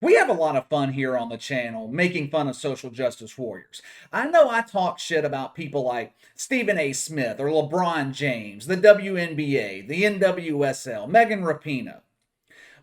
We have a lot of fun here on the channel making fun of social justice warriors. I know I talk shit about people like Stephen A. Smith or LeBron James, the WNBA, the NWSL, Megan Rapinoe.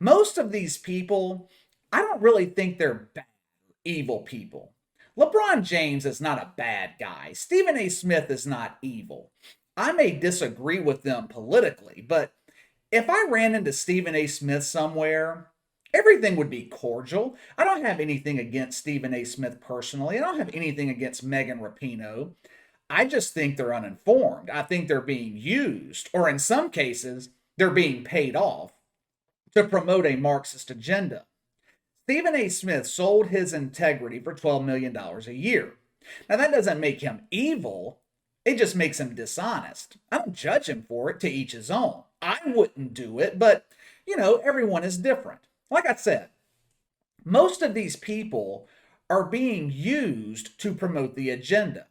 Most of these people, I don't really think they're bad, evil people. LeBron James is not a bad guy. Stephen A. Smith is not evil. I may disagree with them politically, but if I ran into Stephen A. Smith somewhere, everything would be cordial. I don't have anything against Stephen A. Smith personally. I don't have anything against Megan Rapinoe. I just think they're uninformed. I think they're being used, or in some cases, they're being paid off to promote a Marxist agenda. Stephen A. Smith sold his integrity for $12 million a year. Now, that doesn't make him evil, it just makes him dishonest. I don't judge him for it, to each his own. I wouldn't do it, but everyone is different. Like I said, most of these people are being used to promote the agenda.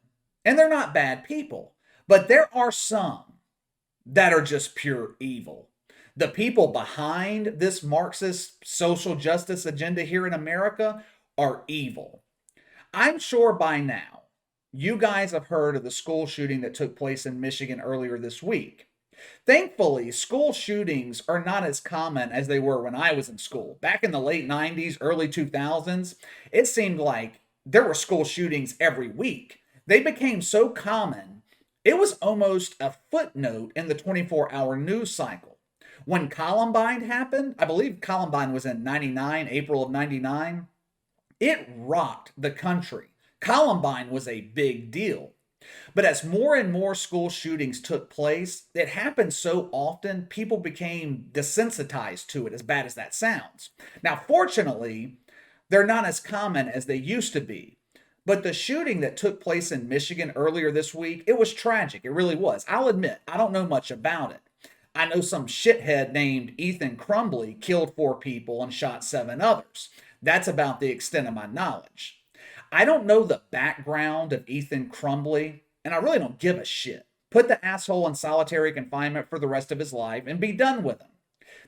And they're not bad people, but there are some that are just pure evil. The people behind this Marxist social justice agenda here in America are evil. I'm sure by now you guys have heard of the school shooting that took place in Michigan earlier this week. Thankfully, school shootings are not as common as they were when I was in school. Back in the late 90s, early 2000s, it seemed like there were school shootings every week. They became so common, it was almost a footnote in the 24-hour news cycle. When Columbine happened, I believe Columbine was in 99, April of 99, it rocked the country. Columbine was a big deal. But as more and more school shootings took place, it happened so often, people became desensitized to it, as bad as that sounds. Now, fortunately, they're not as common as they used to be. But the shooting that took place in Michigan earlier this week, it was tragic. It really was. I'll admit, I don't know much about it. I know some shithead named Ethan Crumbley killed 4 people and shot 7 others. That's about the extent of my knowledge. I don't know the background of Ethan Crumbley, and I really don't give a shit. Put the asshole in solitary confinement for the rest of his life and be done with him.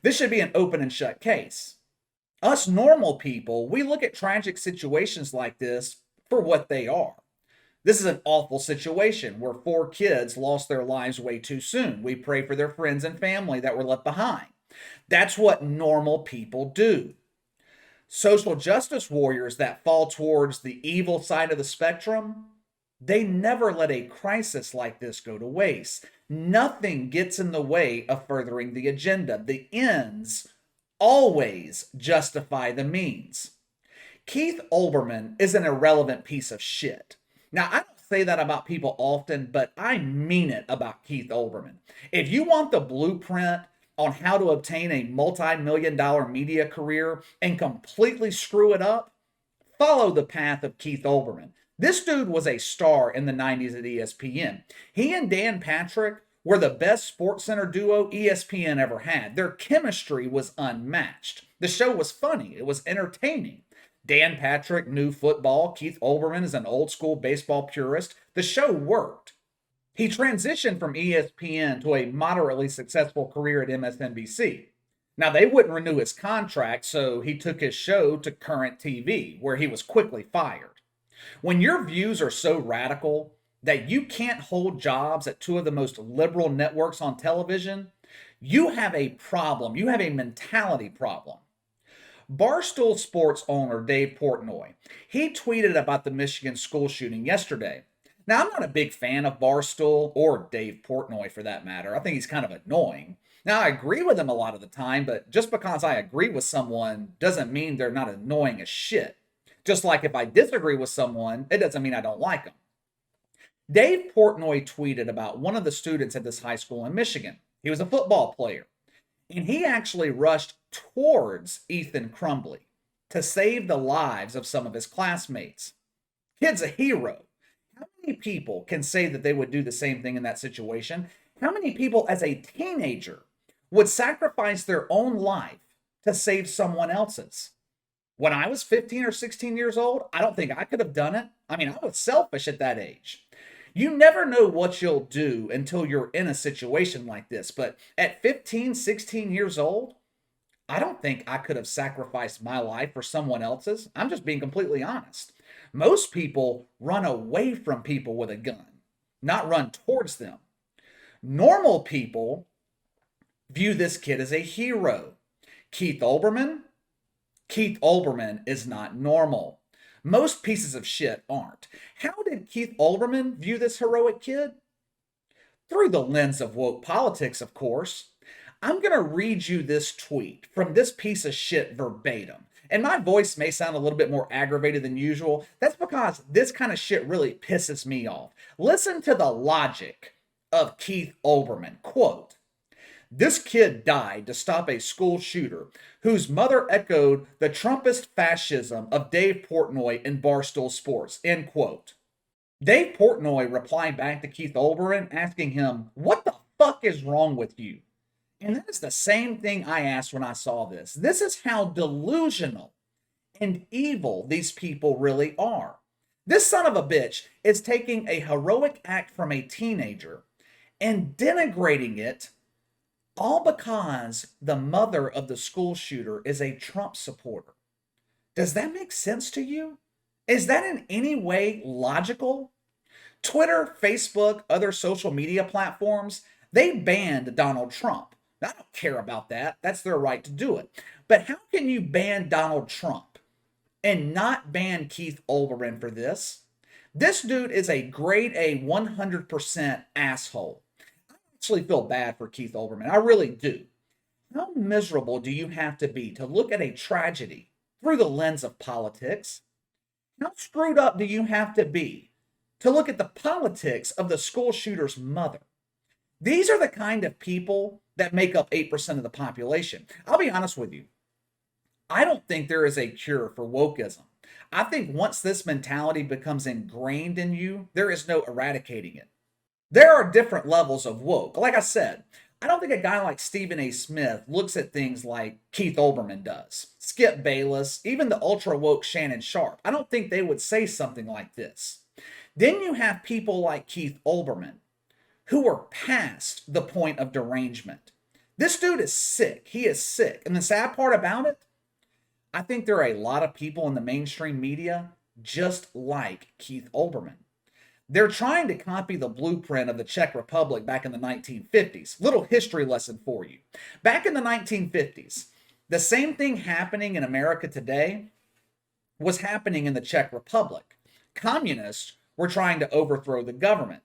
This should be an open and shut case. Us normal people, we look at tragic situations like this for what they are. This is an awful situation where 4 kids lost their lives way too soon. We pray for their friends and family that were left behind. That's what normal people do. Social justice warriors that fall towards the evil side of the spectrum, they never let a crisis like this go to waste. Nothing gets in the way of furthering the agenda. The ends always justify the means. Keith Olbermann is an irrelevant piece of shit. Now, I don't say that about people often, but I mean it about Keith Olbermann. If you want the blueprint on how to obtain a multi-million-dollar media career and completely screw it up, follow the path of Keith Olbermann. This dude was a star in the 90s at ESPN. He and Dan Patrick were the best SportsCenter duo ESPN ever had. Their chemistry was unmatched. The show was funny. It was entertaining. Dan Patrick knew football. Keith Olbermann is an old school baseball purist. The show worked. He transitioned from ESPN to a moderately successful career at MSNBC. Now, they wouldn't renew his contract, so he took his show to Current TV, where he was quickly fired. When your views are so radical that you can't hold jobs at 2 of the most liberal networks on television, you have a problem. You have a mentality problem. Barstool Sports owner Dave Portnoy, he tweeted about the Michigan school shooting yesterday. Now, I'm not a big fan of Barstool, or Dave Portnoy for that matter. I think he's kind of annoying. Now, I agree with him a lot of the time, but just because I agree with someone doesn't mean they're not annoying as shit. Just like if I disagree with someone, it doesn't mean I don't like them. Dave Portnoy tweeted about one of the students at this high school in Michigan. He was a football player, and he actually rushed towards Ethan Crumbley to save the lives of some of his classmates. Kid's a hero. How many people can say that they would do the same thing in that situation? How many people as a teenager would sacrifice their own life to save someone else's? When I was 15 or 16 years old, I don't think I could have done it. I mean, I was selfish at that age. You never know what you'll do until you're in a situation like this. But at 15, 16 years old, I don't think I could have sacrificed my life for someone else's. I'm just being completely honest. Most people run away from people with a gun, not run towards them. Normal people view this kid as a hero. Keith Olbermann? Keith Olbermann is not normal. Most pieces of shit aren't. How did Keith Olbermann view this heroic kid? Through the lens of woke politics, of course. I'm going to read you this tweet from this piece of shit verbatim. And my voice may sound a little bit more aggravated than usual. That's because this kind of shit really pisses me off. Listen to the logic of Keith Olbermann. Quote, "This kid died to stop a school shooter whose mother echoed the Trumpist fascism of Dave Portnoy in Barstool Sports." End quote. Dave Portnoy replied back to Keith Olbermann asking him, "What the fuck is wrong with you?" And that is the same thing I asked when I saw this. This is how delusional and evil these people really are. This son of a bitch is taking a heroic act from a teenager and denigrating it all because the mother of the school shooter is a Trump supporter. Does that make sense to you? Is that in any way logical? Twitter, Facebook, other social media platforms, they banned Donald Trump. I don't care about that. That's their right to do it. But how can you ban Donald Trump and not ban Keith Olbermann for this? This dude is a grade A 100% asshole. I actually feel bad for Keith Olbermann. I really do. How miserable do you have to be to look at a tragedy through the lens of politics? How screwed up do you have to be to look at the politics of the school shooter's mother? These are the kind of people that make up 8% of the population. I'll be honest with you. I don't think there is a cure for wokeism. I think once this mentality becomes ingrained in you, there is no eradicating it. There are different levels of woke. Like I said, I don't think a guy like Stephen A. Smith looks at things like Keith Olbermann does. Skip Bayless, even the ultra woke Shannon Sharp. I don't think they would say something like this. Then you have people like Keith Olbermann who are past the point of derangement. This dude is sick. He is sick. And the sad part about it, I think there are a lot of people in the mainstream media just like Keith Olbermann. They're trying to copy the blueprint of the Czech Republic back in the 1950s. Little history lesson for you. Back in the 1950s, the same thing happening in America today was happening in the Czech Republic. Communists were trying to overthrow the government.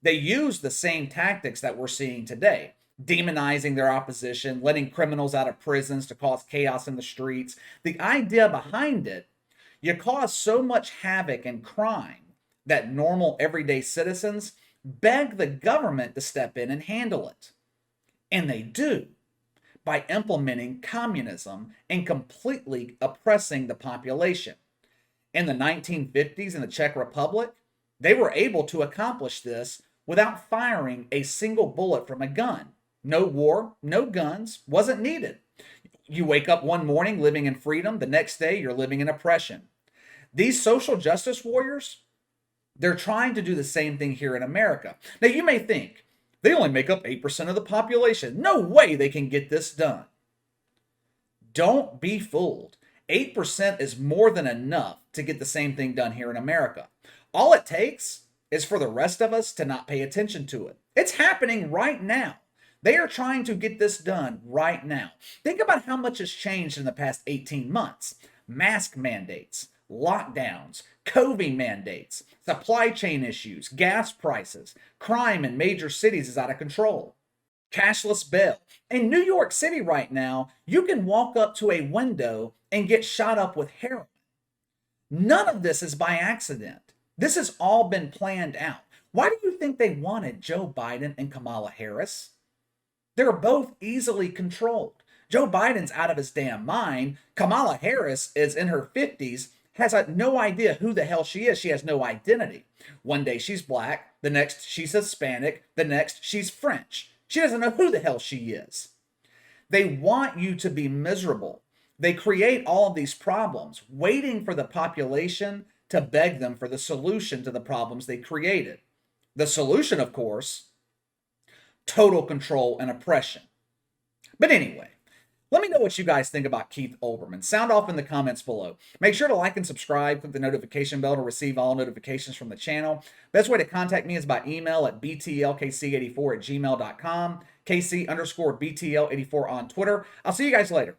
They used the same tactics that we're seeing today, demonizing their opposition, letting criminals out of prisons to cause chaos in the streets. The idea behind it, you cause so much havoc and crime that normal everyday citizens beg the government to step in and handle it. And they do by implementing communism and completely oppressing the population. In the 1950s in the Czech Republic, they were able to accomplish this without firing a single bullet from a gun. No war, no guns, wasn't needed. You wake up one morning living in freedom, the next day you're living in oppression. These social justice warriors, they're trying to do the same thing here in America. Now you may think, they only make up 8% of the population. No way they can get this done. Don't be fooled. 8% is more than enough to get the same thing done here in America. All it takes is for the rest of us to not pay attention to it. It's happening right now. They are trying to get this done right now. Think about how much has changed in the past 18 months. Mask mandates, lockdowns, COVID mandates, supply chain issues, gas prices, crime in major cities is out of control. Cashless bail. In New York City right now, you can walk up to a window and get shot up with heroin. None of this is by accident. This has all been planned out. Why do you think they wanted Joe Biden and Kamala Harris? They're both easily controlled. Joe Biden's out of his damn mind. Kamala Harris is in her 50s, has no idea who the hell she is. She has no identity. One day she's black, the next she's Hispanic, the next she's French. She doesn't know who the hell she is. They want you to be miserable. They create all of these problems, waiting for the population to beg them for the solution to the problems they created. The solution, of course, total control and oppression. But anyway, Let me know what you guys think about Keith Olbermann. Sound off in the comments below. Make sure to like and subscribe. Click the notification bell to receive all notifications from the channel. Best way to contact me is by email at btlkc84@gmail.com, KC_BTL84 on Twitter. I'll see you guys later.